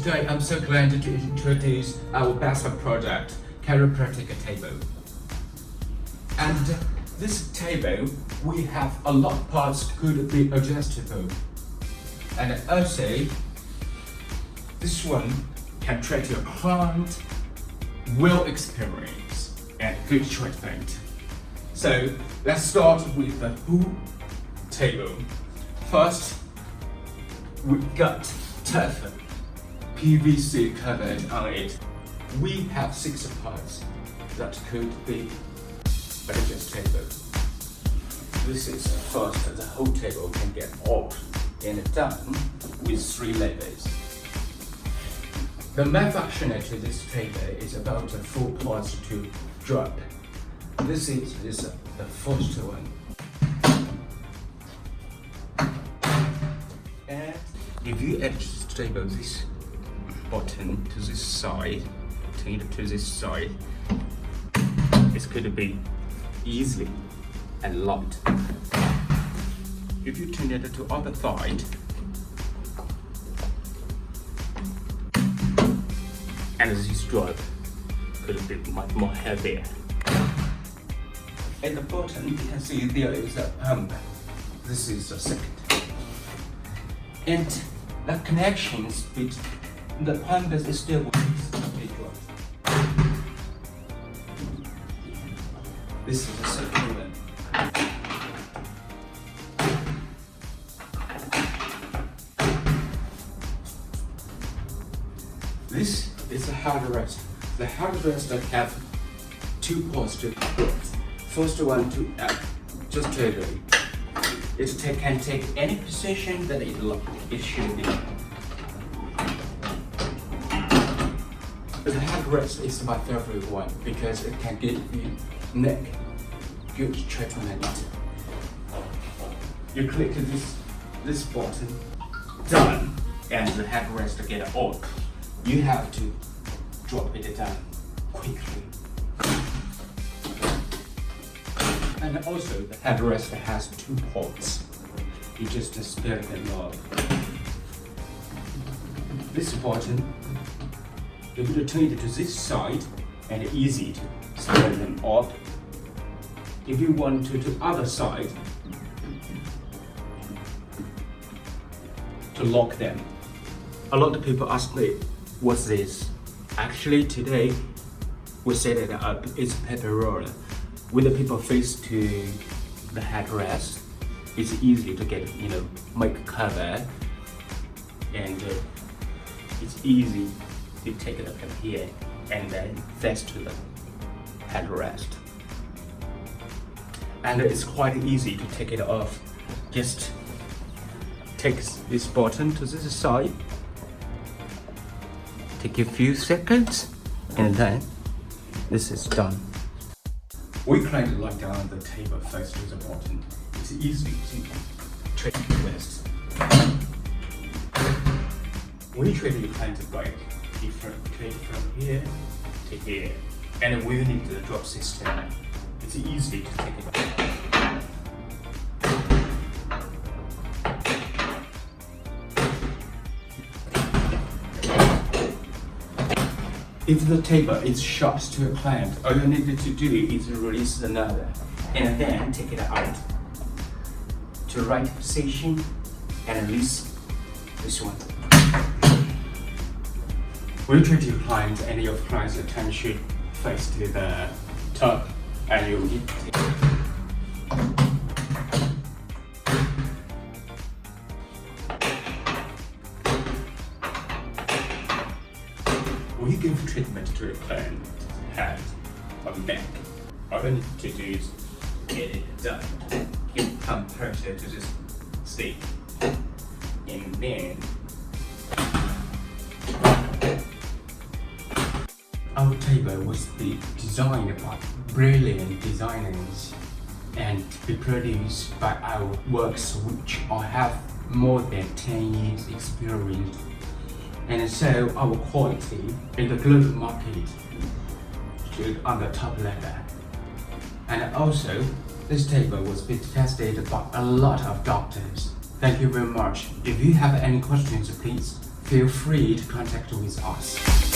today I'm so glad to introduce our best product, Chiropractic table. And this table, we have a lot of parts could be adjustable. And also, this one can treat your client well experienced and good treatment. So let's start with the whole table. First, we got tough PVC covered on it. We have 6 parts that could be adjustable. This is first, the whole table can get up and down with 3 levers. The main functionality of this table is about 4 parts to drop. This is the first one. And if you adjust this button to this side, turn it to this side, it's going to be easily and light. If you turn it to other side, and this drop could be much more heavier. At the bottom, you can see there is a pump. This is the second. And the connections between the pump is still this is the second one. This is the headrest. The headrest have 2 parts to it. First one to just table. It can take any position that it should be. The headrest is my favorite one because it can give you neck good treatment. You click this button, done, and the headrest get up. You have to drop it down quickly. And also the headrest has 2 ports. You just spin the knob. This button, you will turn it to this side and easy to spin them up. If you want to the other side, to lock them. A lot of people ask me, what's this? Actually today we set it up, it's a paper roller. When the people face to the headrest, it's easy to get, make cover, and it's easy to take it from here and then face to the headrest. And it's quite easy to take it off. Just take this button to this side, take a few seconds, and then this is done. We kind of lie down the table face to the button. It's easy to treat the wrist. We treat the client back from here to here, and we need the drop system. It's easy to take it back. If the table is short to a client, all you need to do is release the knob and then take it out to right position and release this one. We treat your client and your client's attention face to the top, and you need we give treatment to the client's head or neck. All you need to do is get it done. Give pump pressure to this stick, and then our table was designed by brilliant designers and be produced by our works, which I have more than 10 years experience. And so our quality in the global market is on the top level. And also, this table was been tested by a lot of doctors. Thank you very much. If you have any questions, please feel free to contact with us.